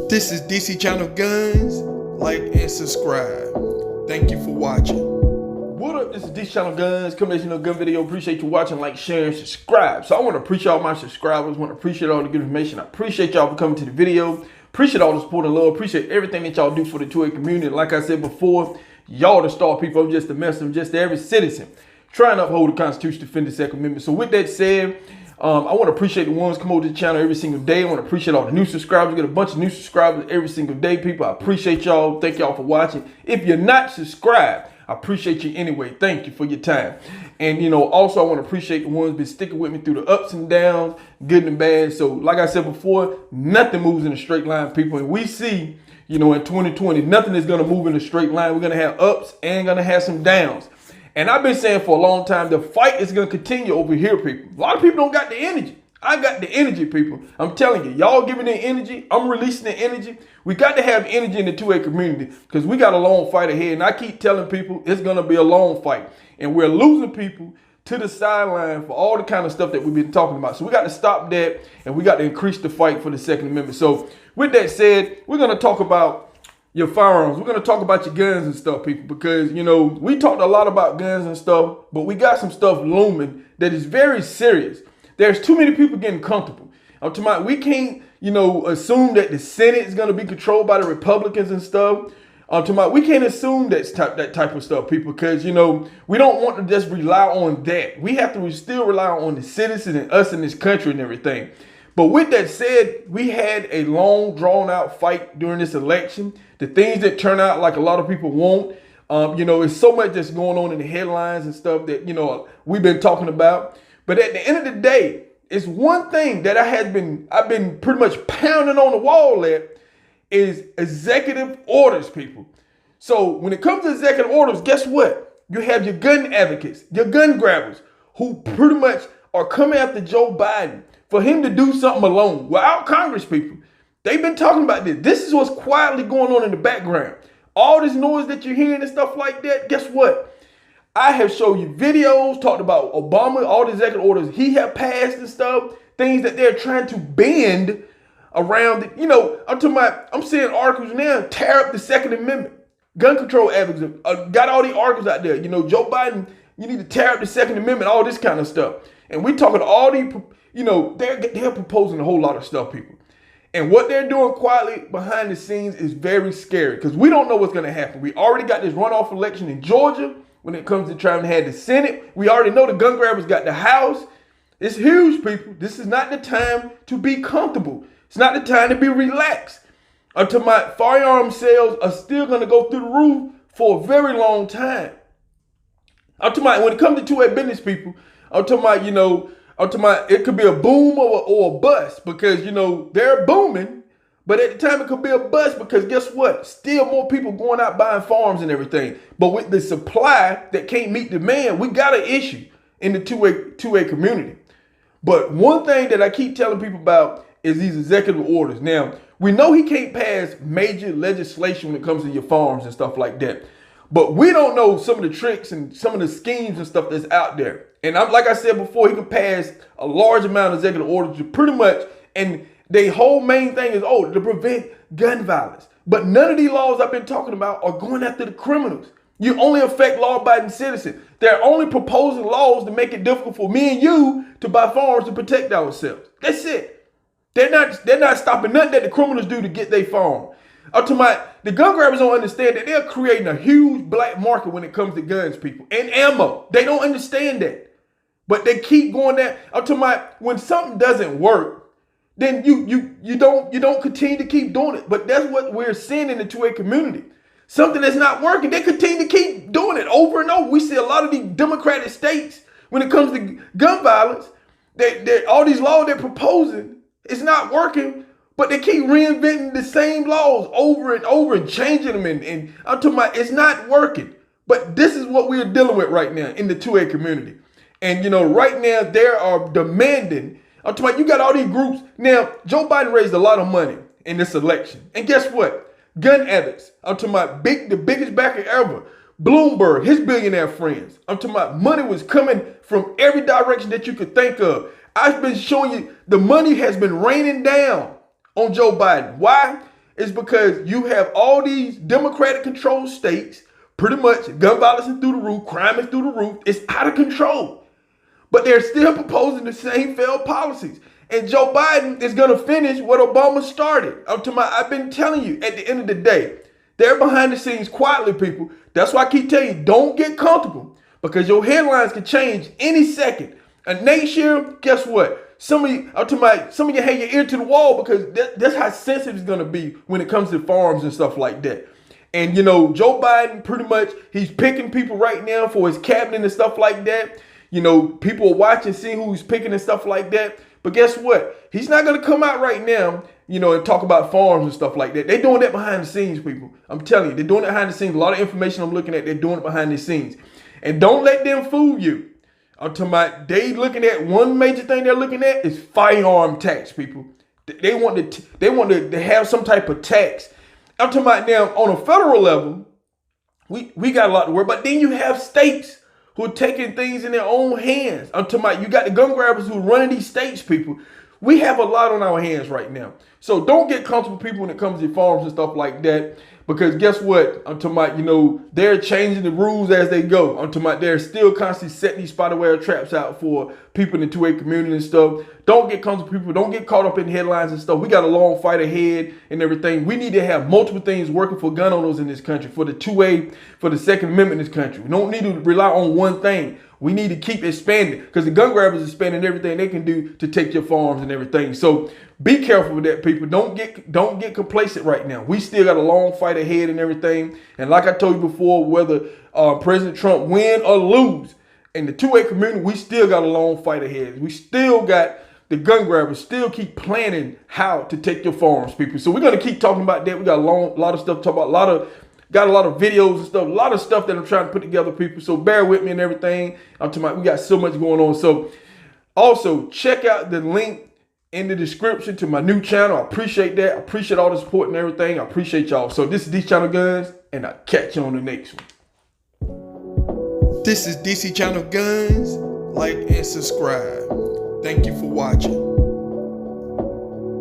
This is DC Channel Guns. Like and subscribe. Thank you for watching. What up? This is DC Channel Guns. Coming at you gun video. Appreciate you watching, like, share, and subscribe. So I want to appreciate all my subscribers. Want to appreciate all the good information. I appreciate y'all for coming to the video. Appreciate all the support and love. Appreciate everything that y'all do for the 2A community. Like I said before, y'all the star people. I'm just a messenger. I'm just every citizen trying to uphold the Constitution, defend the Second Amendment. So with that said, I want to appreciate the ones come over to the channel every single day. I want to appreciate all the new subscribers. We get a bunch of new subscribers every single day, people. I appreciate y'all. Thank y'all for watching. If you're not subscribed, I appreciate you anyway. Thank you for your time. And, also I want to appreciate the ones been sticking with me through the ups and downs, good and bad. So like I said before, nothing moves in a straight line, people. And we see, in 2020, nothing is going to move in a straight line. We're going to have ups and going to have some downs. And I've been saying for a long time, the fight is going to continue over here, people. A lot of people don't got the energy. I got the energy, people. I'm telling you, y'all giving the energy. I'm releasing the energy. We got to have energy in the 2A community because we got a long fight ahead. And I keep telling people it's going to be a long fight. And we're losing people to the sideline for all the kind of stuff that we've been talking about. So we got to stop that, and we got to increase the fight for the Second Amendment. So with that said, we're going to talk about your firearms. We're going to talk about your guns and stuff, people, because, we talked a lot about guns and stuff, but we got some stuff looming that is very serious. There's too many people getting comfortable. I'm talking about we can't, assume that the Senate is going to be controlled by the Republicans and stuff. I'm talking about we can't assume that type of stuff, people, because, we don't want to just rely on that. We have to still rely on the citizens and us in this country and everything. But with that said, we had a long, drawn-out fight during this election. The things that turn out like a lot of people want. It's so much that's going on in the headlines and stuff that, we've been talking about. But at the end of the day, it's one thing that I've been pretty much pounding on the wall at is executive orders, people. So when it comes to executive orders, guess what? You have your gun advocates, your gun grabbers, who pretty much are coming after Joe Biden for him to do something alone without Congress, people. They've been talking about this. This is what's quietly going on in the background. All this noise that you're hearing and stuff like that, guess what? I have showed you videos, talked about Obama, all the executive orders he had passed and stuff, things that they're trying to bend around. I'm seeing articles now, tear up the Second Amendment. Gun control advocates got all the articles out there. Joe Biden, you need to tear up the Second Amendment, all this kind of stuff. And we talking all these, they're proposing a whole lot of stuff, people. And what they're doing quietly behind the scenes is very scary because we don't know what's going to happen. We already got this runoff election in Georgia when it comes to trying to have the Senate. We already know the gun grabbers got the House. It's huge, people. This is not the time to be comfortable. It's not the time to be relaxed. Until my firearm sales are still going to go through the roof for a very long time. I'm talking about when it comes to 2A business, people, I'm talking about, it could be a boom or a bust because, they're booming. But at the time, it could be a bust because guess what? Still more people going out buying farms and everything. But with the supply that can't meet demand, we got an issue in the 2A community. But one thing that I keep telling people about is these executive orders. Now, we know he can't pass major legislation when it comes to your farms and stuff like that. But we don't know some of the tricks and some of the schemes and stuff that's out there. And like I said before, he can pass a large amount of executive orders to pretty much, and the whole main thing is, to prevent gun violence. But none of these laws I've been talking about are going after the criminals. You only affect law-abiding citizens. They're only proposing laws to make it difficult for me and you to buy firearms to protect ourselves. That's it. They're not stopping nothing that the criminals do to get their firearm. The gun grabbers don't understand that they're creating a huge black market when it comes to guns, people, and ammo. They don't understand that. But they keep going there. When something doesn't work, then you don't continue to keep doing it. But that's what we're seeing in the 2A community. Something that's not working, they continue to keep doing it over and over. We see a lot of these Democratic states when it comes to gun violence. All these laws they're proposing, it's not working. But they keep reinventing the same laws over and over and changing them. And I'm talking about it's not working. But this is what we're dealing with right now in the 2A community. And, right now they are demanding. I'm talking about you got all these groups. Now, Joe Biden raised a lot of money in this election. And guess what? Gun addicts. I'm talking about the biggest backer ever. Bloomberg, his billionaire friends. I'm talking about money was coming from every direction that you could think of. I've been showing you the money has been raining down on Joe Biden. Why? is because you have all these Democratic controlled states, pretty much gun violence is through the roof, crime is through the roof, it's out of control. But they're still proposing the same failed policies. And Joe Biden is going to finish what Obama started. I've been telling you, at the end of the day, they're behind the scenes quietly, people. That's why I keep telling you, don't get comfortable, because your headlines can change any second. And next year, guess what? Some of you hang your ear to the wall, because that's how sensitive it's going to be when it comes to farms and stuff like that. And, Joe Biden, pretty much, he's picking people right now for his cabinet and stuff like that. People are watching, seeing who he's picking and stuff like that. But guess what? He's not going to come out right now, and talk about farms and stuff like that. They're doing that behind the scenes, people. I'm telling you, they're doing it behind the scenes. A lot of information I'm looking at, they're doing it behind the scenes. And don't let them fool you. I'm talking about they looking at one major thing they're looking at is firearm tax, people. They want to have some type of tax. I'm talking about now on a federal level, we got a lot to worry about. Then you have states who are taking things in their own hands. I'm talking about you got the gun grabbers who are running these states, people. We have a lot on our hands right now. So don't get comfortable, people, when it comes to farms and stuff like that. Because guess what? I'm talking about, they're changing the rules as they go. I'm talking about they're still constantly setting these spiderweb traps out for people in the 2A community and stuff. Don't get comfortable, people. Don't get caught up in headlines and stuff. We got a long fight ahead and everything. We need to have multiple things working for gun owners in this country, for the 2A, for the Second Amendment in this country. We don't need to rely on one thing. We need to keep expanding, because the gun grabbers are expanding everything they can do to take your farms and everything. So be careful with that, people. Don't get complacent right now. We still got a long fight ahead and everything. And like I told you before, whether President Trump win or lose, in the 2A community, we still got a long fight ahead. We still got the gun grabbers still keep planning how to take your farms, people. So we're going to keep talking about that. We got a lot of stuff to talk about, got a lot of videos and stuff, a lot of stuff that I'm trying to put together, people. So bear with me and everything. I'm talking about, we got so much going on. So also check out the link in the description to my new channel. I appreciate that. I appreciate all the support and everything. I appreciate y'all. So this is DC Channel Guns, and I'll catch you on the next one. This is DC Channel Guns. Like and subscribe. Thank you for watching.